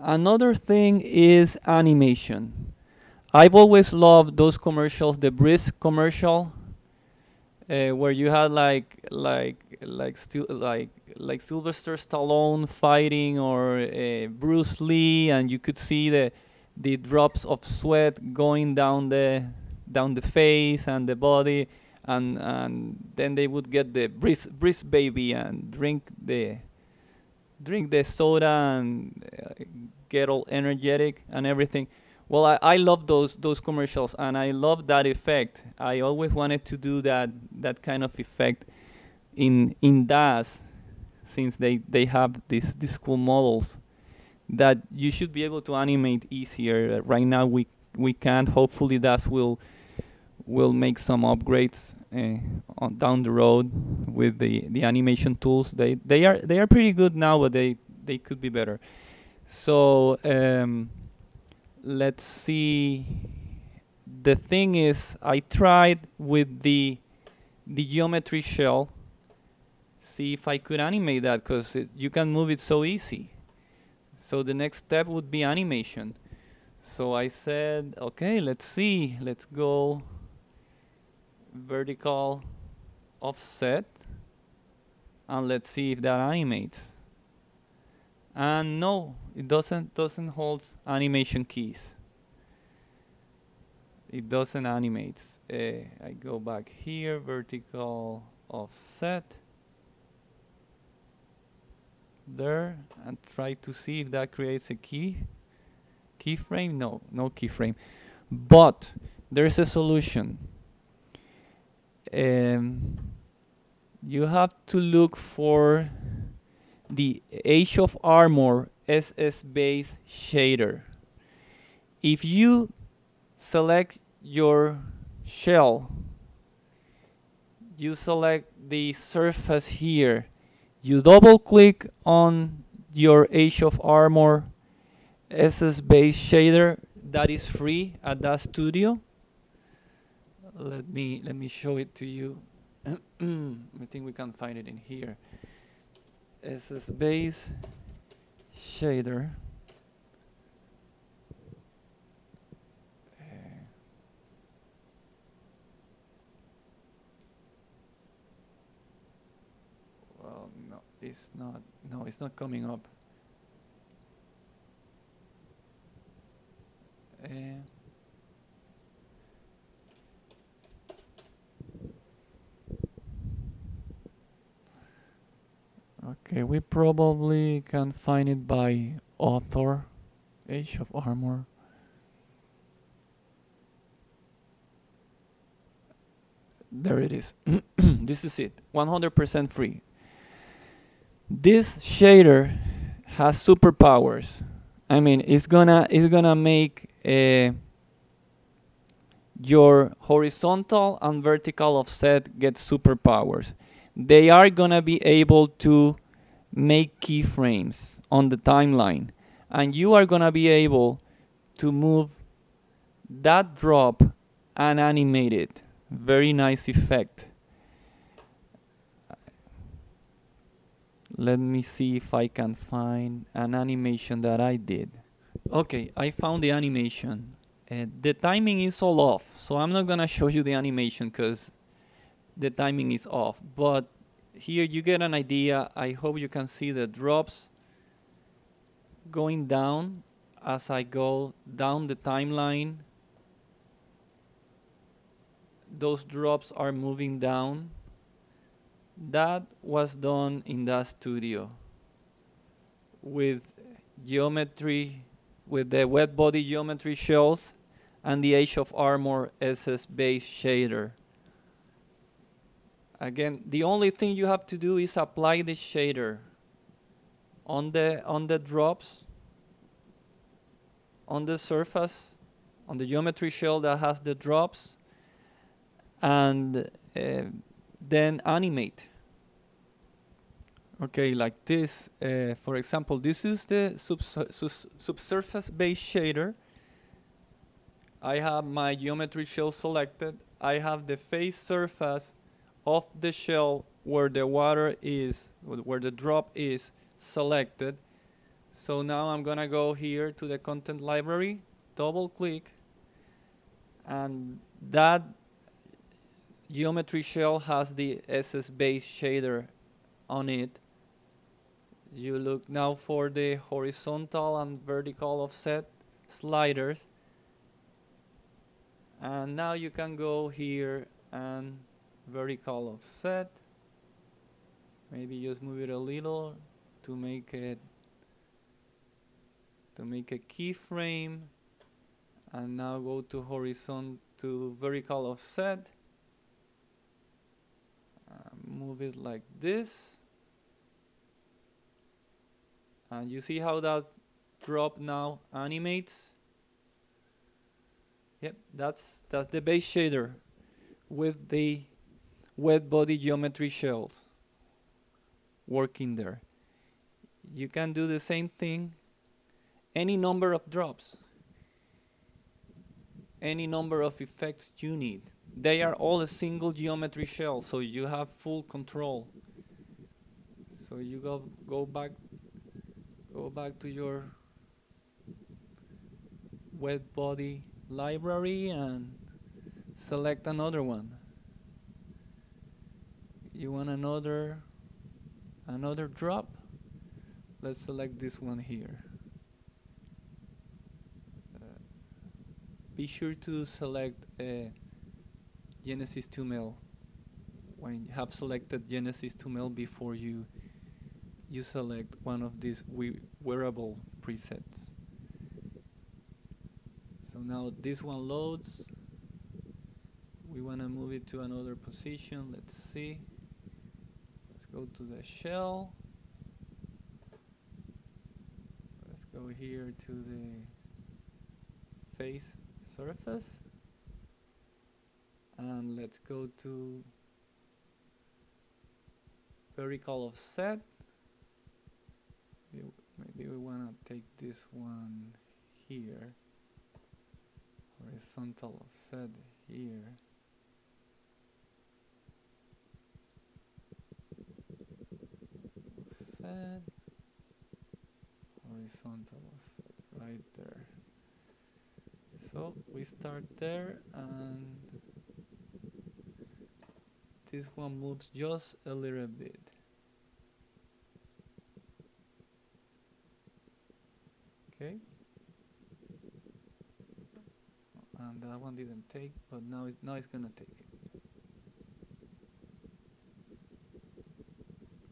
Another thing is animation. I've always loved those commercials, the Brisk commercial, where you had like Sylvester Stallone fighting, or Bruce Lee, and you could see the drops of sweat going down the face and the body, and then they would get the Brisk baby and drink the soda and get all energetic and everything. Well, I love those commercials, and I love that effect. I always wanted to do that kind of effect in DAZ, since they have these cool models that you should be able to animate easier. Right now we can't. Hopefully DAZ will make some upgrades down the road with the animation tools. They are pretty good now, but they could be better. So let's see. The thing is, I tried with the geometry shell, see if I could animate that, because you can move it so easy. So the next step would be animation. So I said, okay, let's see. Let's go vertical offset, and let's see if that animates. And no, it doesn't hold animation keys. It doesn't animate. I go back here, vertical offset, there, and try to see if that creates a keyframe. No keyframe. But there's a solution. You have to look for the Age of Armor SSBase shader. If you select your shell, you select the surface here, you double click on your Age of Armor SSBase shader that is free at DAZ Studio. Let me show it to you. I think we can find it in here. SSBase shader. Well, no, it's not. No, it's not coming up. Okay, we probably can find it by author, Age of Armor. There it is. This is it, 100% free. This shader has superpowers. I mean, it's gonna make your horizontal and vertical offset get superpowers. They are gonna be able to make keyframes on the timeline, and you are gonna be able to move that drop and animate it. Very nice effect. Let me see if I can find an animation that I did. Okay, I found the animation. The timing is all off, so I'm not gonna show you the animation because the timing is off, but here you get an idea. I hope you can see the drops going down as I go down the timeline. Those drops are moving down. That was done in DAZ Studio with geometry, with the wet body geometry shells and the Age of Armor SSBase shader. Again, the only thing you have to do is apply the shader on the drops, on the surface, on the geometry shell that has the drops, and then animate. Okay, like this. For example, this is the subsurface base shader. I have my geometry shell selected. I have the face surface of the shell where the water is, where the drop is selected. So now I'm gonna go here to the content library, double click, and that geometry shell has the SSBase shader on it. You look now for the horizontal and vertical offset sliders, and now you can go here and vertical offset. Maybe just move it a little to make a keyframe, and now go to horizontal to vertical offset. Move it like this, and you see how that drop now animates. Yep, that's the base shader with the wet body geometry shells working there. You can do the same thing, any number of drops, any number of effects you need. They are all a single geometry shell, so you have full control. So you go back to your wet body library and select another one. You want another drop? Let's select this one here. Be sure to select Genesis 2mel when you have selected Genesis 2mel before you select one of these wearable presets. So now this one loads. We want to move it to another position. Let's see. Let's go to the shell. Let's go here to the face surface. And let's go to vertical offset. Maybe we want to take this one here. Horizontal offset here. Offset. Horizontal offset right there. So we start there, and this one moves just a little bit. Okay. And that one didn't take, but now it's gonna take it.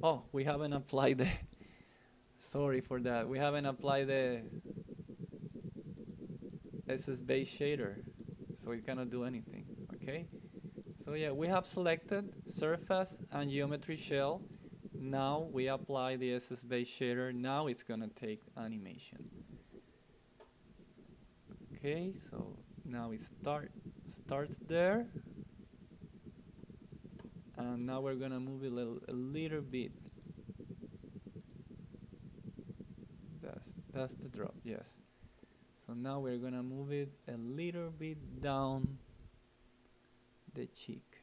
Oh, we haven't applied the sorry for that. We haven't applied the SSBase shader, so it cannot do anything. Okay. So yeah, we have selected surface and geometry shell. Now we apply the SSBase shader. Now it's gonna take animation. Okay, so now it starts there, and now we're gonna move it a little bit. That's the drop, yes. So now we're gonna move it a little bit down the cheek.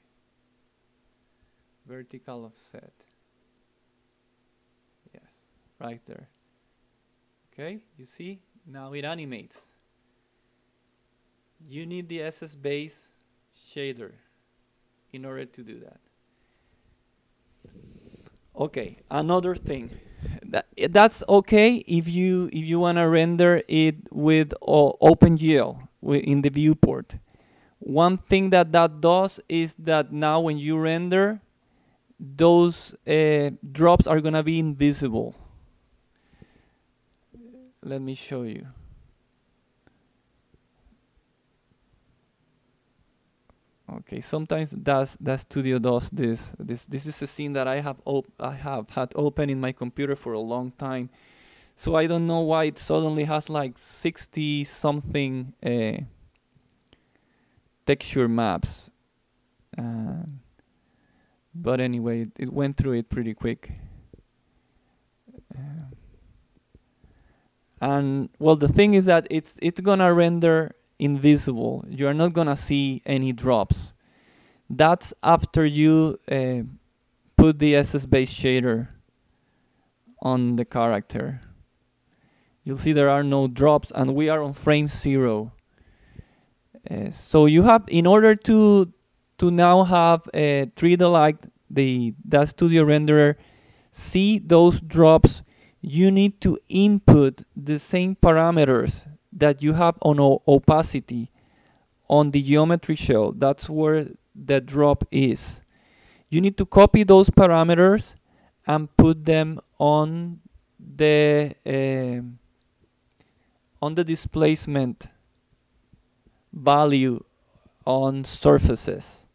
Vertical offset. Yes, right there. Okay, you see? Now it animates. You need the SSBase shader in order to do that. Okay, another thing. That's okay if you want to render it with OpenGL in the viewport. One thing that does is that now when you render, those drops are gonna be invisible. Let me show you. Okay, sometimes DAZ Studio does this. This is a scene that I have had open in my computer for a long time. So I don't know why it suddenly has like 60 something texture maps. But anyway, it went through it pretty quick. And well, the thing is that it's gonna render invisible. You're not gonna see any drops. That's after you put the SSBase shader on the character. You'll see there are no drops, and we are on frame 0. So you have, in order to now have 3D like the DAZ Studio renderer see those drops, you need to input the same parameters that you have on opacity on the geometry shell. That's where the drop is. You need to copy those parameters and put them on the displacement value on surfaces.